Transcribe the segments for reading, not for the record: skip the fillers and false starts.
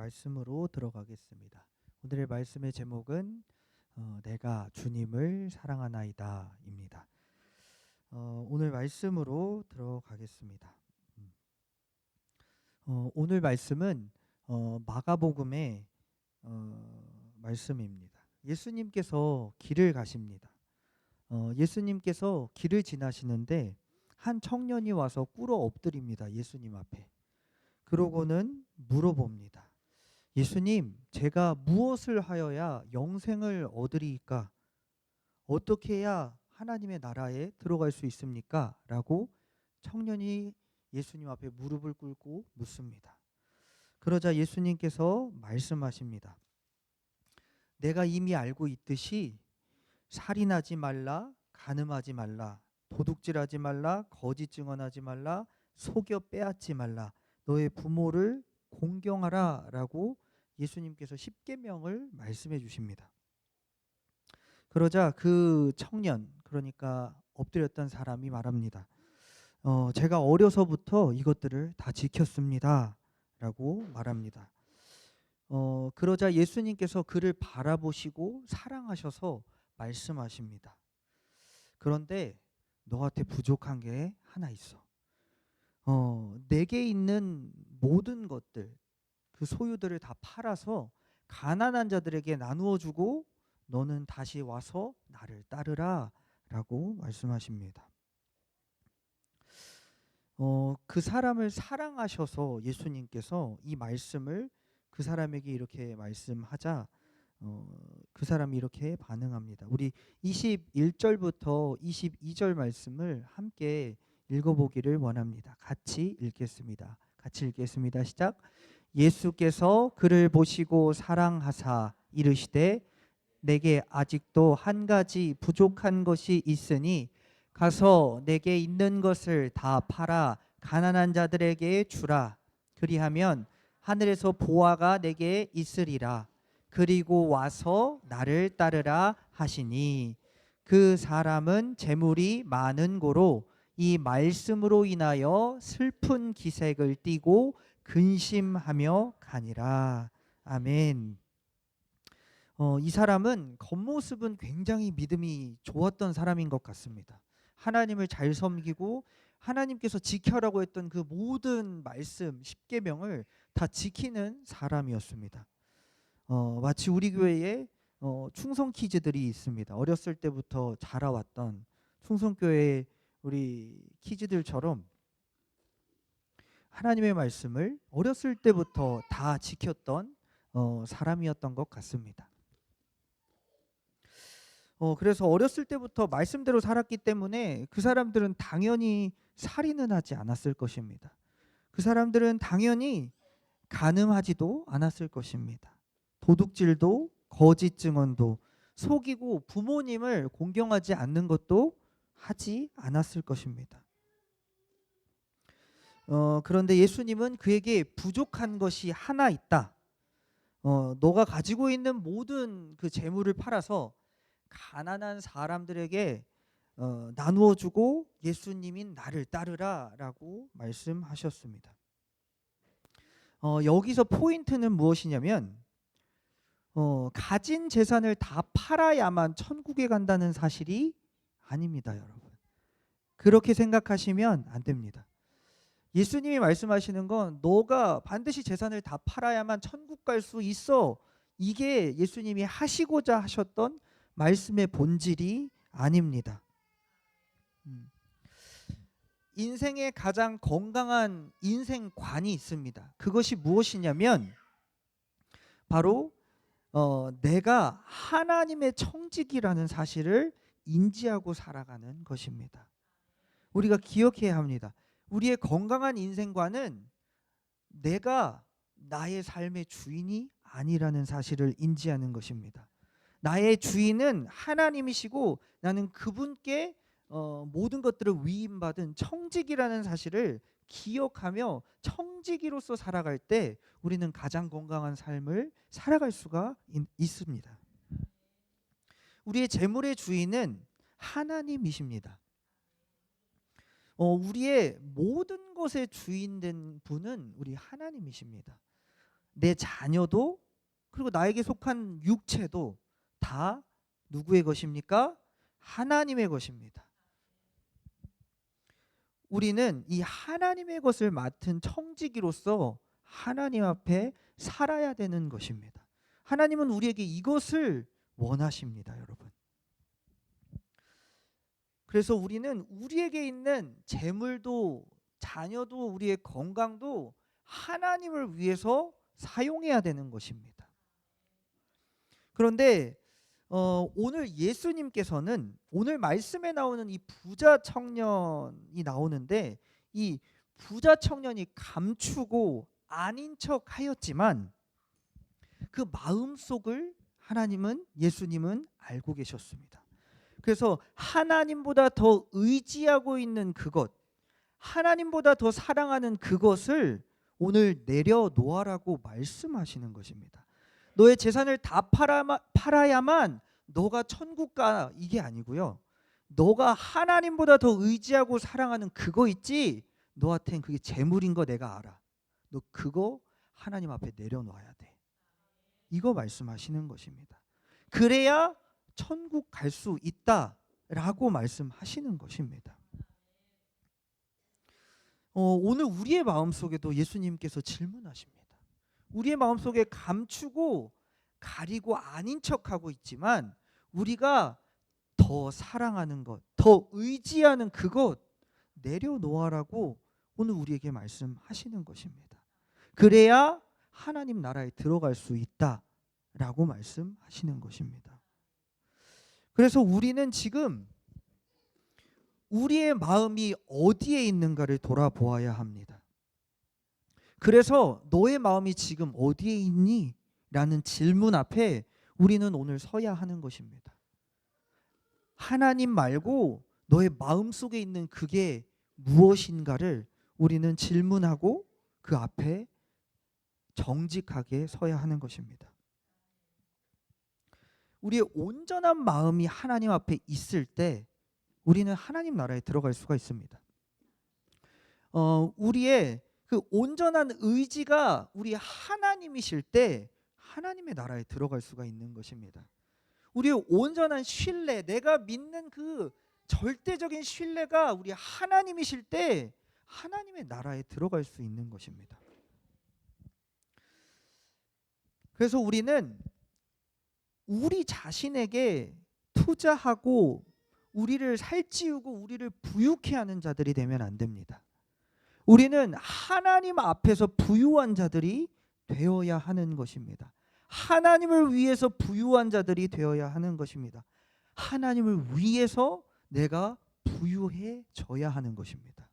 말씀으로 들어가겠습니다. 오늘의 말씀의 제목은 내가 주님을 사랑하나이다입니다. 오늘 말씀으로 들어가겠습니다. 오늘 말씀은 마가복음의 말씀입니다. 예수님께서 길을 가십니다. 예수님께서 길을 지나시는데 한 청년이 와서 꿇어 엎드립니다. 예수님 앞에. 그러고는 물어봅니다. 예수님, 제가 무엇을 하여야 영생을 얻으리이까? 어떻게 해야 하나님의 나라에 들어갈 수 있습니까? 라고 청년이 예수님 앞에 무릎을 꿇고 묻습니다. 그러자 예수님께서 말씀하십니다. 내가 이미 알고 있듯이 살인하지 말라, 간음하지 말라, 도둑질하지 말라, 거짓 증언하지 말라, 속여 빼앗지 말라, 너의 부모를 공경하라 라고 예수님께서 십계명을 말씀해 주십니다. 그러자 그 청년, 그러니까 엎드렸던 사람이 말합니다. 제가 어려서부터 이것들을 다 지켰습니다 라고 말합니다. 그러자 예수님께서 그를 바라보시고 사랑하셔서 말씀하십니다. 그런데 너한테 부족한 게 하나 있어. 내게 있는 모든 것들, 그 소유들을 다 팔아서 가난한 자들에게 나누어 주고 너는 다시 와서 나를 따르라 라고 말씀하십니다. 그 사람을 사랑하셔서 예수님께서 이 말씀을 그 사람에게 이렇게 말씀하자 그 사람이 이렇게 반응합니다. 우리 21절부터 22절 말씀을 함께 읽어보기를 원합니다. 같이 읽겠습니다. 같이 읽겠습니다. 시작. 예수께서 그를 보시고 사랑하사 이르시되 내게 아직도 한 가지 부족한 것이 있으니 가서 내게 있는 것을 다 팔아 가난한 자들에게 주라. 그리하면 하늘에서 보화가 내게 있으리라. 그리고 와서 나를 따르라 하시니 그 사람은 재물이 많은 고로 이 말씀으로 인하여 슬픈 기색을 띠고 근심하며 가니라. 아멘. 이 사람은 겉모습은 굉장히 믿음이 좋았던 사람인 것 같습니다. 하나님을 잘 섬기고 하나님께서 지켜라고 했던 그 모든 말씀, 십계명을 다 지키는 사람이었습니다. 마치 우리 교회에 충성 키즈들이 있습니다. 어렸을 때부터 자라왔던 충성교회 우리 키즈들처럼 하나님의 말씀을 어렸을 때부터 다 지켰던 사람이었던 것 같습니다. 그래서 어렸을 때부터 말씀대로 살았기 때문에 그 사람들은 당연히 살인은 하지 않았을 것입니다. 그 사람들은 당연히 간음하지도 않았을 것입니다. 도둑질도 거짓 증언도 속이고 부모님을 공경하지 않는 것도 하지 않았을 것입니다. 그런데 예수님은 그에게 부족한 것이 하나 있다. 너가 가지고 있는 모든 그 재물을 팔아서 가난한 사람들에게 나누어 주고 예수님인 나를 따르라 라고 말씀하셨습니다. 여기서 포인트는 무엇이냐면 가진 재산을 다 팔아야만 천국에 간다는 사실이 아닙니다, 여러분. 그렇게 생각하시면 안 됩니다. 예수님이 말씀하시는 건 너가 반드시 재산을 다 팔아야만 천국 갈 수 있어. 이게 예수님이 하시고자 하셨던 말씀의 본질이 아닙니다. 인생의 가장 건강한 인생관이 있습니다. 그것이 무엇이냐면 바로 내가 하나님의 청직이라는 사실을 인지하고 살아가는 것입니다. 우리가 기억해야 합니다. 우리의 건강한 인생관은 내가 나의 삶의 주인이 아니라는 사실을 인지하는 것입니다. 나의 주인은 하나님이시고 나는 그분께 모든 것들을 위임받은 청지기라는 사실을 기억하며 청지기로서 살아갈 때 우리는 가장 건강한 삶을 살아갈 수가 있습니다. 우리의 재물의 주인은 하나님이십니다. 우리의 모든 것의 주인 된 분은 우리 하나님이십니다. 내 자녀도, 그리고 나에게 속한 육체도 다 누구의 것입니까? 하나님의 것입니다. 우리는 이 하나님의 것을 맡은 청지기로서 하나님 앞에 살아야 되는 것입니다. 하나님은 우리에게 이것을 원하십니다, 여러분. 그래서 우리는 우리에게 있는 재물도 자녀도 우리의 건강도 하나님을 위해서 사용해야 되는 것입니다. 그런데 오늘 예수님께서는 오늘 말씀에 나오는 이 부자 청년이 나오는데, 이 부자 청년이 감추고 아닌 척 하였지만 그 마음속을 예수님은 알고 계셨습니다. 그래서 하나님보다 더 의지하고 있는 그것, 하나님보다 더 사랑하는 그것을 오늘 내려놓으라고 말씀하시는 것입니다. 너의 재산을 다 팔아야만 너가 천국 가, 이게 아니고요. 너가 하나님보다 더 의지하고 사랑하는 그거 있지, 너한텐 그게 재물인 거 내가 알아. 너 그거 하나님 앞에 내려놔야 돼. 이거 말씀하시는 것입니다. 그래야 천국 갈 수 있다라고 말씀하시는 것입니다. 오늘 우리의 마음속에도 예수님께서 질문하십니다. 우리의 마음속에 감추고 가리고 아닌 척하고 있지만 우리가 더 사랑하는 것, 더 의지하는 그것 내려놓으라고 오늘 우리에게 말씀하시는 것입니다. 그래야 하나님 나라에 들어갈 수 있다라고 말씀하시는 것입니다. 그래서 우리는 지금 우리의 마음이 어디에 있는가를 돌아보아야 합니다. 그래서 너의 마음이 지금 어디에 있니? 라는 질문 앞에 우리는 오늘 서야 하는 것입니다. 하나님 말고 너의 마음속에 있는 그게 무엇인가를 우리는 질문하고 그 앞에 정직하게 서야 하는 것입니다. 우리의 온전한 마음이 하나님 앞에 있을 때 우리는 하나님 나라에 들어갈 수가 있습니다. 우리의 그 온전한 의지가 우리 하나님이실 때 하나님의 나라에 들어갈 수가 있는 것입니다. 우리의 온전한 신뢰, 내가 믿는 그 절대적인 신뢰가 우리 하나님이실 때 하나님의 나라에 들어갈 수 있는 것입니다. 그래서 우리는 우리 자신에게 투자하고 우리를 살찌우고 우리를 부유케 하는 자들이 되면 안 됩니다. 우리는 하나님 앞에서 부유한 자들이 되어야 하는 것입니다. 하나님을 위해서 부유한 자들이 되어야 하는 것입니다. 하나님을 위해서 내가 부유해져야 하는 것입니다.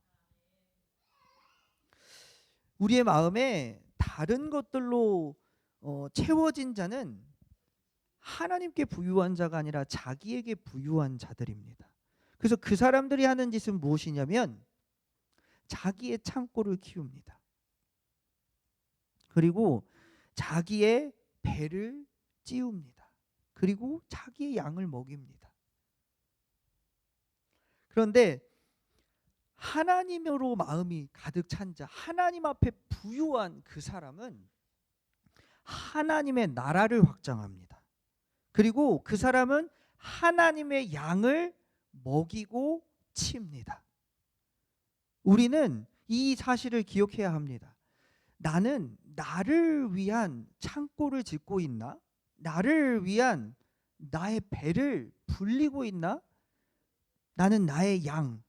우리의 마음에 다른 것들로 채워진 자는 하나님께 부유한 자가 아니라 자기에게 부유한 자들입니다. 그래서 그 사람들이 하는 짓은 무엇이냐면 자기의 창고를 키웁니다. 그리고 자기의 배를 찌웁니다. 그리고 자기의 양을 먹입니다. 그런데 하나님으로 마음이 가득 찬 자, 하나님 앞에 부유한 그 사람은 하나님의 나라를 확장합니다. 그리고 그 사람은 하나님의 양을 먹이고 칩니다. 우리는 이 사실을 기억해야 합니다. 나는 나를 위한 창고를 짓고 있나? 나를 위한 나의 배를 불리고 있나? 나는 나의 양,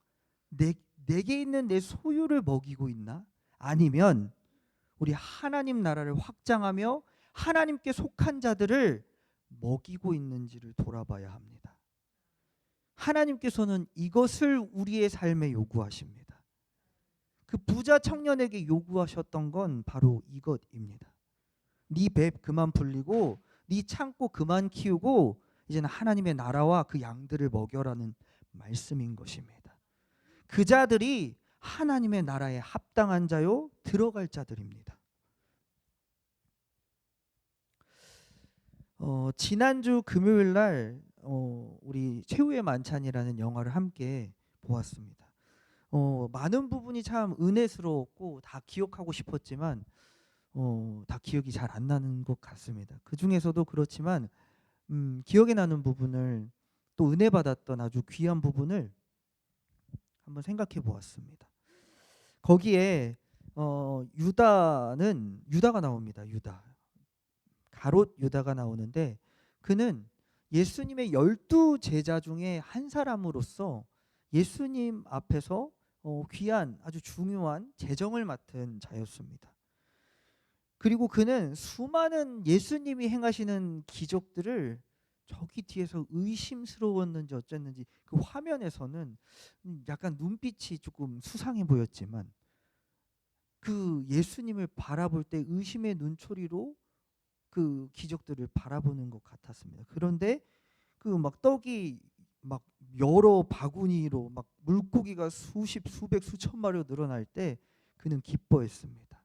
내게 있는 내 소유를 먹이고 있나? 아니면 우리 하나님 나라를 확장하며 하나님께 속한 자들을 먹이고 있는지를 돌아봐야 합니다. 하나님께서는 이것을 우리의 삶에 요구하십니다. 그 부자 청년에게 요구하셨던 건 바로 이것입니다. 네 배 그만 불리고 네 창고 그만 키우고 이제는 하나님의 나라와 그 양들을 먹여라는 말씀인 것입니다. 그 자들이 하나님의 나라에 합당한 자요 들어갈 자들입니다. 지난주 금요일 날 우리 최후의 만찬이라는 영화를 함께 보았습니다. 많은 부분이 참 은혜스러웠고 다 기억하고 싶었지만 다 기억이 잘 안 나는 것 같습니다. 그 중에서도 그렇지만 기억에 나는 부분을, 또 은혜 받았던 아주 귀한 부분을 한번 생각해 보았습니다. 거기에 유다가 나옵니다. 유다. 가롯 유다가 나오는데, 그는 예수님의 12 제자 중에 한 사람으로서 예수님 앞에서 귀한 아주 중요한 재정을 맡은 자였습니다. 그리고 그는 수많은 예수님이 행하시는 기적들을 저기 뒤에서 의심스러웠는지 어쨌는지 그 화면에서는 약간 눈빛이 조금 수상해 보였지만, 그 예수님을 바라볼 때 의심의 눈초리로 그 기적들을 바라보는 것 같았습니다. 그런데 그 막 떡이 막 여러 바구니로 막 물고기가 수십 수백 수천 마리로 늘어날 때 그는 기뻐했습니다.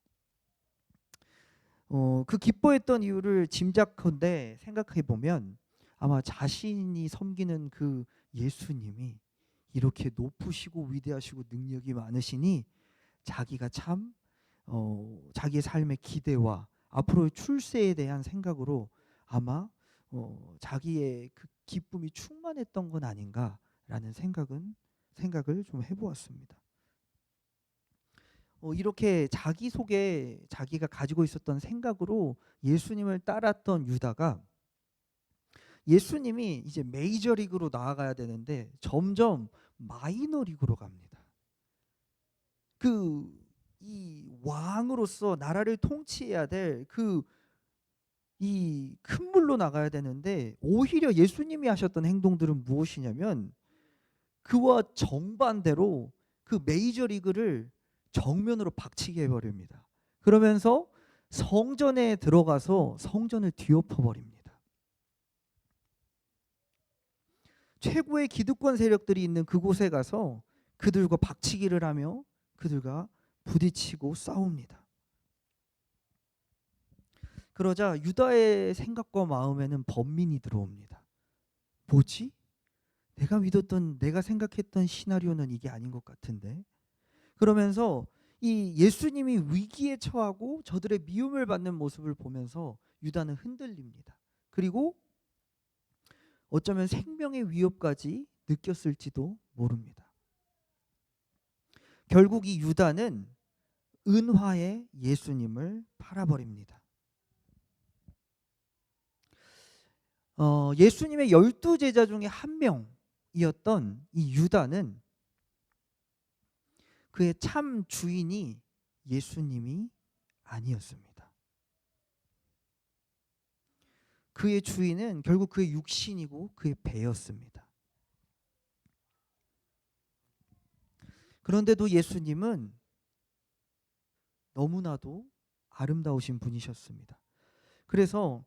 그 기뻐했던 이유를 짐작컨대 생각해 보면, 아마 자신이 섬기는 그 예수님이 이렇게 높으시고 위대하시고 능력이 많으시니 자기가 참 자기의 삶의 기대와 앞으로의 출세에 대한 생각으로 아마 자기의 그 기쁨이 충만했던 건 아닌가라는 생각을 좀 해보았습니다. 이렇게 자기 속에 자기가 가지고 있었던 생각으로 예수님을 따랐던 유다가, 예수님이 이제 메이저리그로 나아가야 되는데 점점 마이너리그로 갑니다. 이 왕으로서 나라를 통치해야 될 이 큰 물로 나가야 되는데, 오히려 예수님이 하셨던 행동들은 무엇이냐면 그와 정반대로 그 메이저리그를 정면으로 박치게 해버립니다. 그러면서 성전에 들어가서 성전을 뒤엎어 버립니다. 최고의 기득권 세력들이 있는 그곳에 가서 그들과 박치기를 하며 그들과 부딪히고 싸웁니다. 그러자 유다의 생각과 마음에는 번민이 들어옵니다. 뭐지? 내가 생각했던 시나리오는 이게 아닌 것 같은데. 그러면서 이 예수님이 위기에 처하고 저들의 미움을 받는 모습을 보면서 유다는 흔들립니다. 그리고 어쩌면 생명의 위협까지 느꼈을지도 모릅니다. 결국 이 유다는 은화에 예수님을 팔아버립니다. 예수님의 12 제자 중에 한 명이었던 이 유다는 그의 참 주인이 예수님이 아니었습니다. 그의 주인은 결국 그의 육신이고 그의 배였습니다. 그런데도 예수님은 너무나도 아름다우신 분이셨습니다. 그래서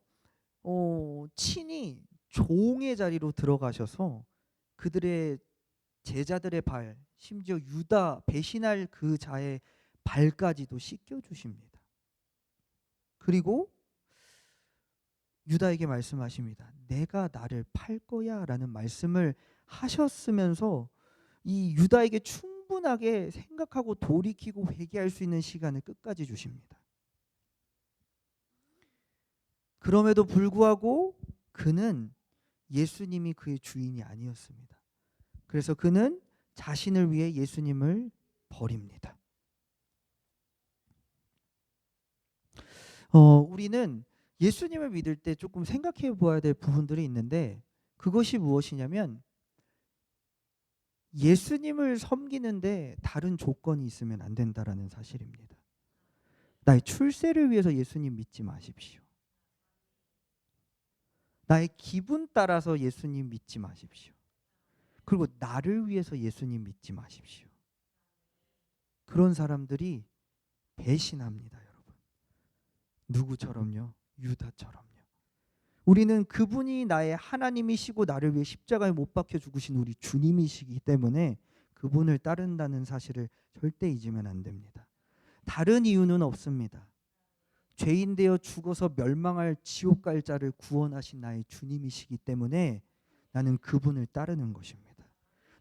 친히 종의 자리로 들어가셔서 그들의 제자들의 발, 심지어 유다 배신할 그 자의 발까지도 씻겨 주십니다. 그리고 유다에게 말씀하십니다. 내가 나를 팔 거야라는 말씀을 하셨으면서 이 유다에게 충분하게 생각하고 돌이키고 회개할 수 있는 시간을 끝까지 주십니다. 그럼에도 불구하고 그는 예수님이 그의 주인이 아니었습니다. 그래서 그는 자신을 위해 예수님을 버립니다. 우리는 예수님을 믿을 때 조금 생각해 보아야 될 부분들이 있는데, 그것이 무엇이냐면 예수님을 섬기는데 다른 조건이 있으면 안 된다라는 사실입니다. 나의 출세를 위해서 예수님 믿지 마십시오. 나의 기분 따라서 예수님 믿지 마십시오. 그리고 나를 위해서 예수님 믿지 마십시오. 그런 사람들이 배신합니다, 여러분. 누구처럼요? 유다처럼요. 우리는 그분이 나의 하나님이시고 나를 위해 십자가에 못 박혀 죽으신 우리 주님이시기 때문에 그분을 따른다는 사실을 절대 잊으면 안 됩니다. 다른 이유는 없습니다. 죄인 되어 죽어서 멸망할 지옥 갈 자를 구원하신 나의 주님이시기 때문에 나는 그분을 따르는 것입니다.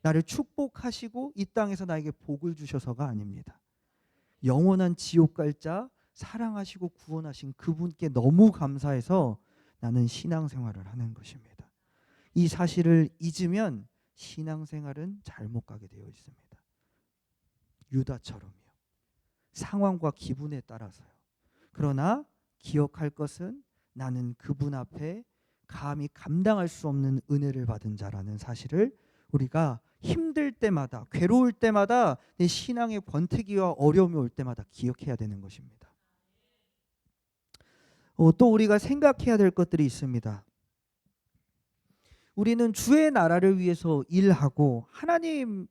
나를 축복하시고 이 땅에서 나에게 복을 주셔서가 아닙니다. 영원한 지옥 갈 자, 사랑하시고 구원하신 그분께 너무 감사해서 나는 신앙생활을 하는 것입니다. 이 사실을 잊으면 신앙생활은 잘못 가게 되어 있습니다. 유다처럼요. 상황과 기분에 따라서요. 그러나 기억할 것은 나는 그분 앞에 감히 감당할 수 없는 은혜를 받은 자라는 사실을 우리가 힘들 때마다, 괴로울 때마다, 내 신앙의 권태기와 어려움이 올 때마다 기억해야 되는 것입니다. 또 우리가 생각해야 될 것들이 있습니다. 우리는 주의 나라를 위해서 일하고 하나님의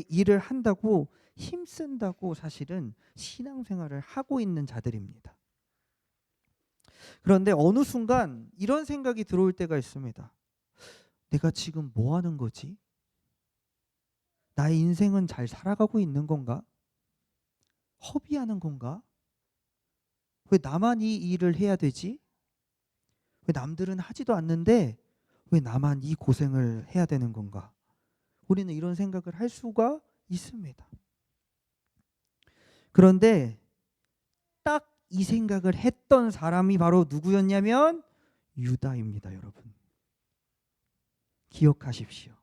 일을 한다고 힘쓴다고 사실은 신앙생활을 하고 있는 자들입니다. 그런데 어느 순간 이런 생각이 들어올 때가 있습니다. 내가 지금 뭐 하는 거지? 나의 인생은 잘 살아가고 있는 건가? 허비하는 건가? 왜 나만 이 일을 해야 되지? 왜 남들은 하지도 않는데 왜 나만 이 고생을 해야 되는 건가? 우리는 이런 생각을 할 수가 있습니다. 그런데 딱 이 생각을 했던 사람이 바로 누구였냐면 유다입니다, 여러분. 기억하십시오.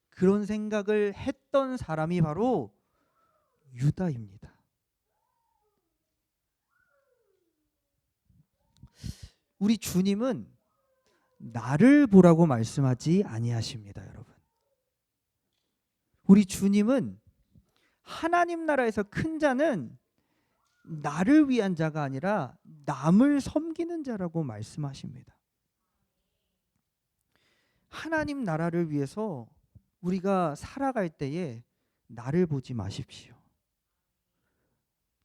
그런 생각을 했던 사람이 바로 유다입니다. 우리 주님은 나를 보라고 말씀하지 아니하십니다, 여러분. 우리 주님은 하나님 나라에서 큰 자는 나를 위한 자가 아니라 남을 섬기는 자라고 말씀하십니다. 하나님 나라를 위해서 우리가 살아갈 때에 나를 보지 마십시오.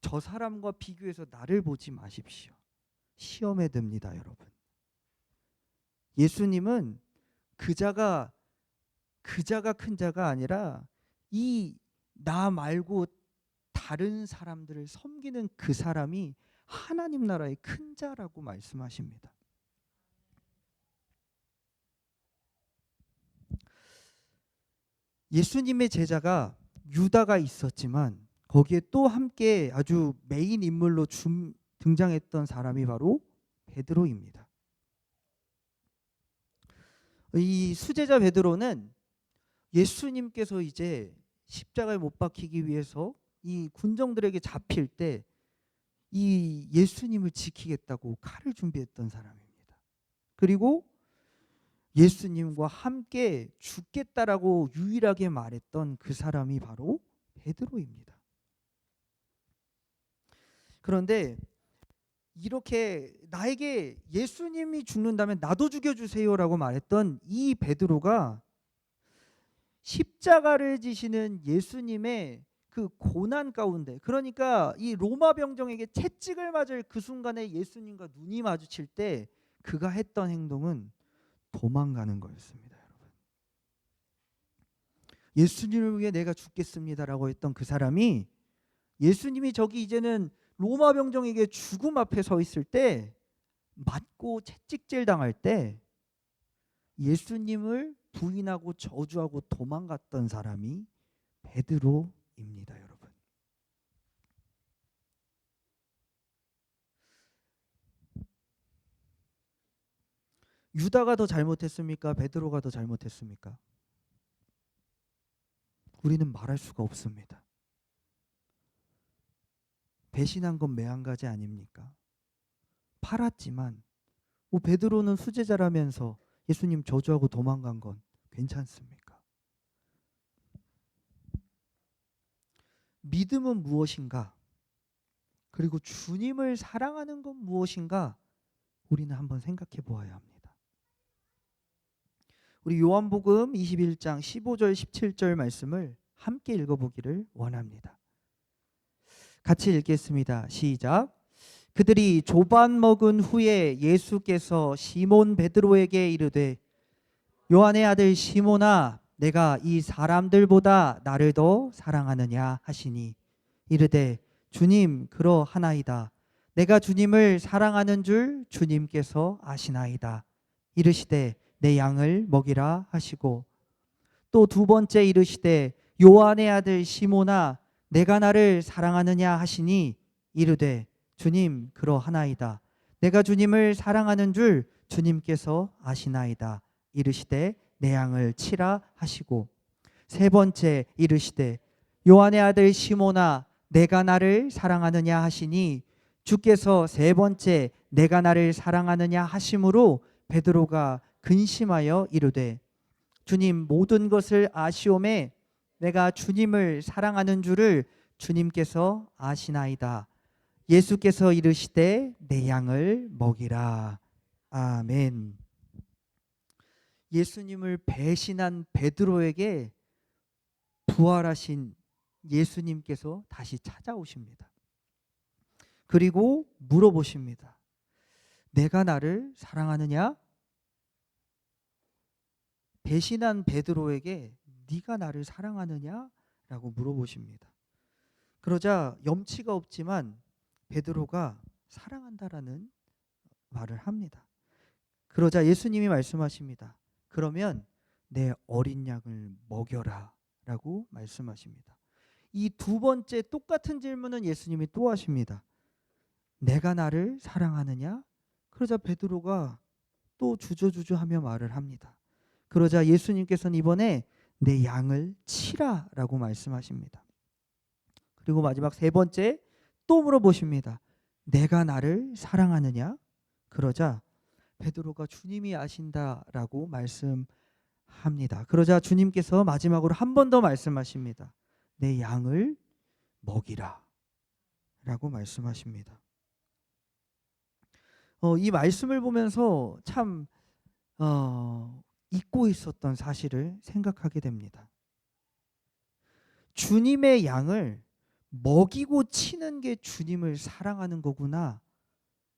저 사람과 비교해서 나를 보지 마십시오. 시험에 듭니다, 여러분. 예수님은 그 자가 큰 자가 아니라 이 나 말고 다른 사람들을 섬기는 그 사람이 하나님 나라의 큰 자라고 말씀하십니다. 예수님의 제자가 유다가 있었지만 거기에 또 함께 아주 메인 인물로 등장했던 사람이 바로 베드로입니다. 이 수제자 베드로는 예수님께서 이제 십자가에 못 박히기 위해서 이 군정들에게 잡힐 때 이 예수님을 지키겠다고 칼을 준비했던 사람입니다. 그리고 예수님과 함께 죽겠다라고 유일하게 말했던 그 사람이 바로 베드로입니다. 그런데 이렇게 나에게 예수님이 죽는다면 나도 죽여주세요라고 말했던 이 베드로가 십자가를 지시는 예수님의 그 고난 가운데, 그러니까 이 로마 병정에게 채찍을 맞을 그 순간에 예수님과 눈이 마주칠 때 그가 했던 행동은 도망가는 거였습니다, 여러분. 예수님을 위해 내가 죽겠습니다라고 했던 그 사람이 예수님이 저기 이제는 로마 병정에게 죽음 앞에 서 있을 때 맞고 채찍질 당할 때 예수님을 부인하고 저주하고 도망갔던 사람이 베드로입니다, 여러분. 유다가 더 잘못했습니까? 베드로가 더 잘못했습니까? 우리는 말할 수가 없습니다. 배신한 건 매한가지 아닙니까? 팔았지만 베드로는 수제자라면서 예수님 저주하고 도망간 건 괜찮습니까? 믿음은 무엇인가? 그리고 주님을 사랑하는 건 무엇인가? 우리는 한번 생각해 보아야 합니다. 우리 요한복음 21장 15절 17절 말씀을 함께 읽어보기를 원합니다. 같이 읽겠습니다. 시작. 그들이 조반 먹은 후에 예수께서 시몬 베드로에게 이르되 요한의 아들 시몬아 내가 이 사람들보다 나를 더 사랑하느냐 하시니 이르되 주님 그러하나이다. 내가 주님을 사랑하는 줄 주님께서 아시나이다. 이르시되 내 양을 먹이라 하시고 또 두 번째 이르시되 요한의 아들 시몬아 내가 나를 사랑하느냐 하시니 이르되 주님 그러하나이다. 내가 주님을 사랑하는 줄 주님께서 아시나이다. 이르시되 내 양을 치라 하시고, 세 번째 이르시되 요한의 아들 시몬아 내가 나를 사랑하느냐 하시니, 주께서 세 번째 내가 나를 사랑하느냐 하심으로 베드로가 근심하여 이르되, 주님 모든 것을 아시오매 내가 주님을 사랑하는 줄을 주님께서 아시나이다. 예수께서 이르시되 내 양을 먹이라. 아멘. 예수님을 배신한 베드로에게 부활하신 예수님께서 다시 찾아오십니다. 그리고 물어보십니다. 내가 나를 사랑하느냐? 배신한 베드로에게 네가 나를 사랑하느냐? 라고 물어보십니다. 그러자 염치가 없지만 베드로가 사랑한다라는 말을 합니다. 그러자 예수님이 말씀하십니다. 그러면 내 어린 양을 먹여라 라고 말씀하십니다. 이 두 번째 똑같은 질문은 예수님이 또 하십니다. 내가 나를 사랑하느냐? 그러자 베드로가 또 주저주저하며 말을 합니다. 그러자 예수님께서는 이번에 내 양을 치라 라고 말씀하십니다. 그리고 마지막 세 번째 또 물어보십니다. 내가 나를 사랑하느냐? 그러자 베드로가 주님이 아신다라고 말씀합니다. 그러자 주님께서 마지막으로 한 번 더 말씀하십니다. 내 양을 먹이라 라고 말씀하십니다. 이 말씀을 보면서 참 잊고 있었던 사실을 생각하게 됩니다. 주님의 양을 먹이고 치는 게 주님을 사랑하는 거구나,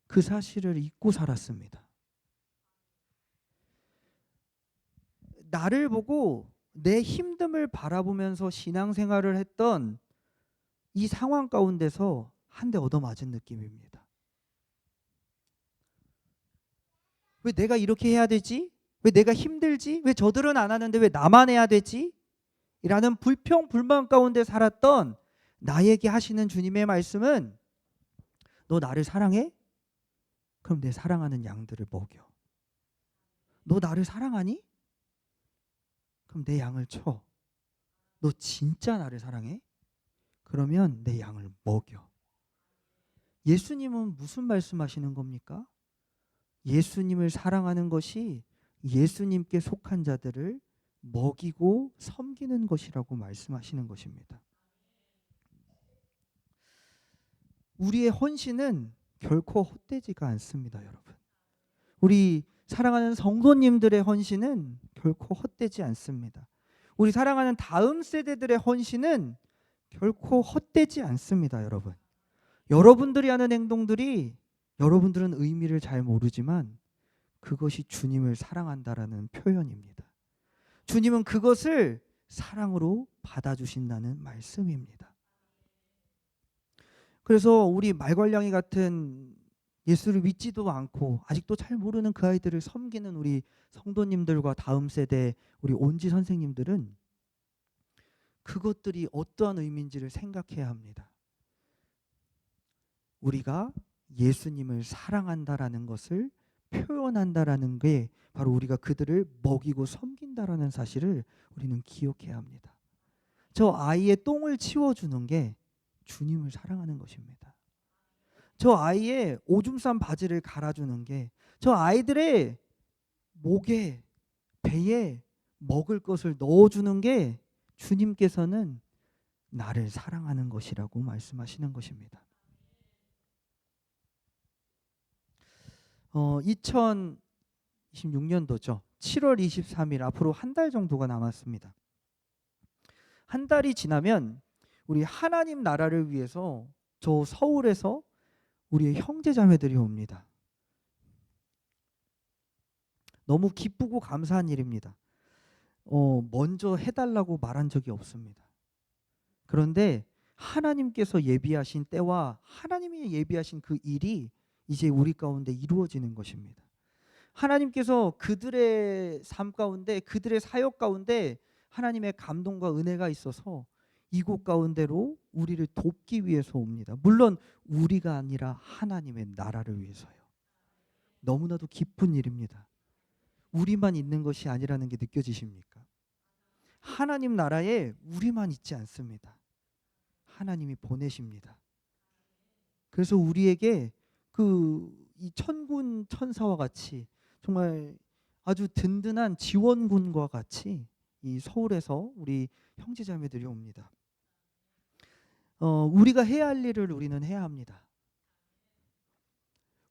그 사실을 잊고 살았습니다. 나를 보고 내 힘듦을 바라보면서 신앙생활을 했던 이 상황 가운데서 한 대 얻어맞은 느낌입니다. 왜 내가 이렇게 해야 되지? 왜 내가 힘들지? 왜 저들은 안 하는데 왜 나만 해야 되지? 라는 불평 불만 가운데 살았던 나에게 하시는 주님의 말씀은, 너 나를 사랑해? 그럼 내 사랑하는 양들을 먹여. 너 나를 사랑하니? 그럼 내 양을 쳐. 너 진짜 나를 사랑해? 그러면 내 양을 먹여. 예수님은 무슨 말씀하시는 겁니까? 예수님을 사랑하는 것이 예수님께 속한 자들을 먹이고 섬기는 것이라고 말씀하시는 것입니다. 우리의 헌신은 결코 헛되지가 않습니다, 여러분. 우리 사랑하는 성도님들의 헌신은 결코 헛되지 않습니다. 우리 사랑하는 다음 세대들의 헌신은 결코 헛되지 않습니다, 여러분. 여러분들이 하는 행동들이 여러분들은 의미를 잘 모르지만 그것이 주님을 사랑한다라는 표현입니다. 주님은 그것을 사랑으로 받아주신다는 말씀입니다. 그래서 우리 말괄량이 같은 예수를 믿지도 않고 아직도 잘 모르는 그 아이들을 섬기는 우리 성도님들과 다음 세대 우리 온지 선생님들은 그것들이 어떠한 의미인지를 생각해야 합니다. 우리가 예수님을 사랑한다라는 것을 표현한다라는 게 바로 우리가 그들을 먹이고 섬긴다라는 사실을 우리는 기억해야 합니다. 저 아이의 똥을 치워주는 게 주님을 사랑하는 것입니다. 저 아이의 오줌 싼 바지를 갈아주는 게, 저 아이들의 목에 배에 먹을 것을 넣어주는 게 주님께서는 나를 사랑하는 것이라고 말씀하시는 것입니다. 2026년도죠. 7월 23일 앞으로 한 달 정도가 남았습니다. 한 달이 지나면 우리 하나님 나라를 위해서 저 서울에서 우리의 형제자매들이 옵니다. 너무 기쁘고 감사한 일입니다. 먼저 해달라고 말한 적이 없습니다. 그런데 하나님께서 예비하신 때와 하나님이 예비하신 그 일이 이제 우리 가운데 이루어지는 것입니다. 하나님께서 그들의 삶 가운데, 그들의 사역 가운데 하나님의 감동과 은혜가 있어서 이곳 가운데로 우리를 돕기 위해서 옵니다. 물론 우리가 아니라 하나님의 나라를 위해서요. 너무나도 기쁜 일입니다. 우리만 있는 것이 아니라는 게 느껴지십니까? 하나님 나라에 우리만 있지 않습니다. 하나님이 보내십니다. 그래서 우리에게 이 천군 천사와 같이 정말 아주 든든한 지원군과 같이 이 서울에서 우리 형제자매들이 옵니다. 우리가 해야 할 일을 우리는 해야 합니다.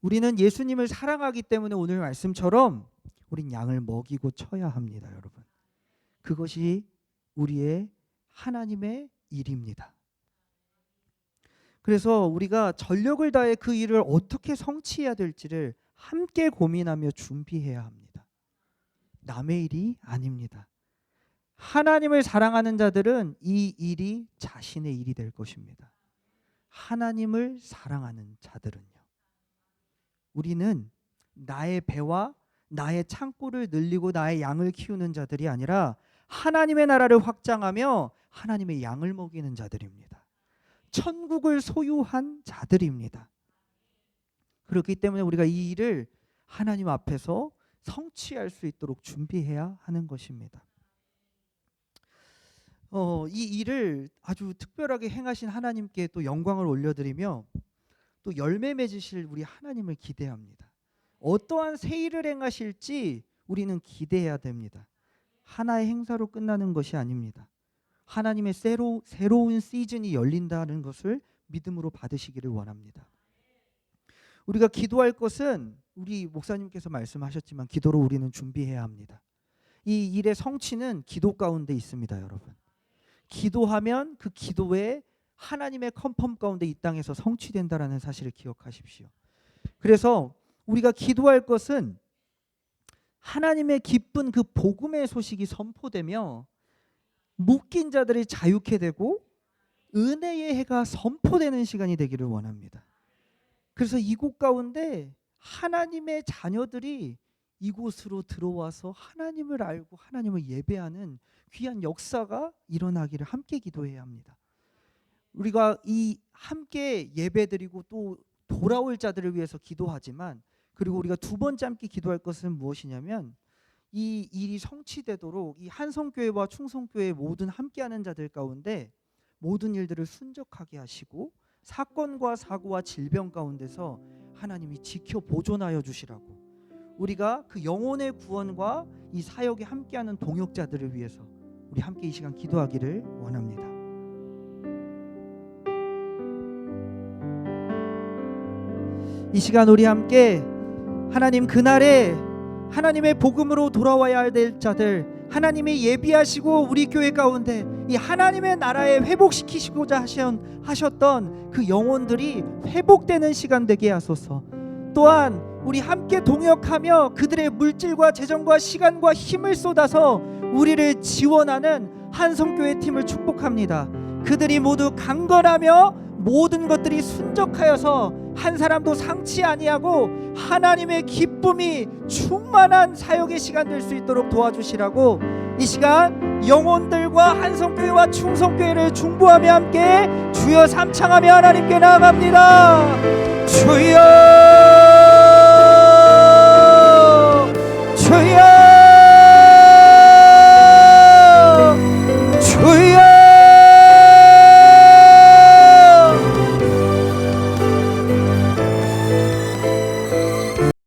우리는 예수님을 사랑하기 때문에 오늘 말씀처럼 우린 양을 먹이고 쳐야 합니다, 여러분. 그것이 우리의 하나님의 일입니다. 그래서 우리가 전력을 다해 그 일을 어떻게 성취해야 될지를 함께 고민하며 준비해야 합니다. 남의 일이 아닙니다. 하나님을 사랑하는 자들은 이 일이 자신의 일이 될 것입니다. 하나님을 사랑하는 자들은요. 우리는 나의 배와 나의 창고를 늘리고 나의 양을 키우는 자들이 아니라 하나님의 나라를 확장하며 하나님의 양을 먹이는 자들입니다. 천국을 소유한 자들입니다. 그렇기 때문에 우리가 이 일을 하나님 앞에서 성취할 수 있도록 준비해야 하는 것입니다. 이 일을 아주 특별하게 행하신 하나님께 또 영광을 올려드리며 또 열매 맺으실 우리 하나님을 기대합니다. 어떠한 새 일을 행하실지 우리는 기대해야 됩니다. 하나의 행사로 끝나는 것이 아닙니다. 하나님의 새로운 시즌이 열린다는 것을 믿음으로 받으시기를 원합니다. 우리가 기도할 것은 우리 목사님께서 말씀하셨지만 기도로 우리는 준비해야 합니다. 이 일의 성취는 기도 가운데 있습니다, 여러분. 기도하면 그 기도에 하나님의 컨펌 가운데 이 땅에서 성취된다라는 사실을 기억하십시오. 그래서 우리가 기도할 것은 하나님의 기쁜 그 복음의 소식이 선포되며 묶인 자들이 자유케 되고 은혜의 해가 선포되는 시간이 되기를 원합니다. 그래서 이곳 가운데 하나님의 자녀들이 이곳으로 들어와서 하나님을 알고 하나님을 예배하는 귀한 역사가 일어나기를 함께 기도해야 합니다. 우리가 이 함께 예배드리고 또 돌아올 자들을 위해서 기도하지만, 그리고 우리가 두 번째 함께 기도할 것은 무엇이냐면 이 일이 성취되도록 이 한성교회와 충성교회 모든 함께하는 자들 가운데 모든 일들을 순적하게 하시고 사건과 사고와 질병 가운데서 하나님이 지켜 보존하여 주시라고, 우리가 그 영혼의 구원과 이 사역에 함께하는 동역자들을 위해서 우리 함께 이 시간 기도하기를 원합니다. 이 시간 우리 함께 하나님, 그날에 하나님의 복음으로 돌아와야 될 자들, 하나님이 예비하시고 우리 교회 가운데 이 하나님의 나라에 회복시키시고자 하셨던 그 영혼들이 회복되는 시간 되게 하소서. 또한 우리 함께 동역하며 그들의 물질과 재정과 시간과 힘을 쏟아서 우리를 지원하는 한성교회 팀을 축복합니다. 그들이 모두 강건하며 모든 것들이 순적하여서 한 사람도 상치 아니하고 하나님의 기쁨이 충만한 사역의 시간 될 수 있도록 도와주시라고, 이 시간 영혼들과 한성교회와 충성교회를 중보하며 함께 주여 삼창하며 하나님께 나아갑니다. 주여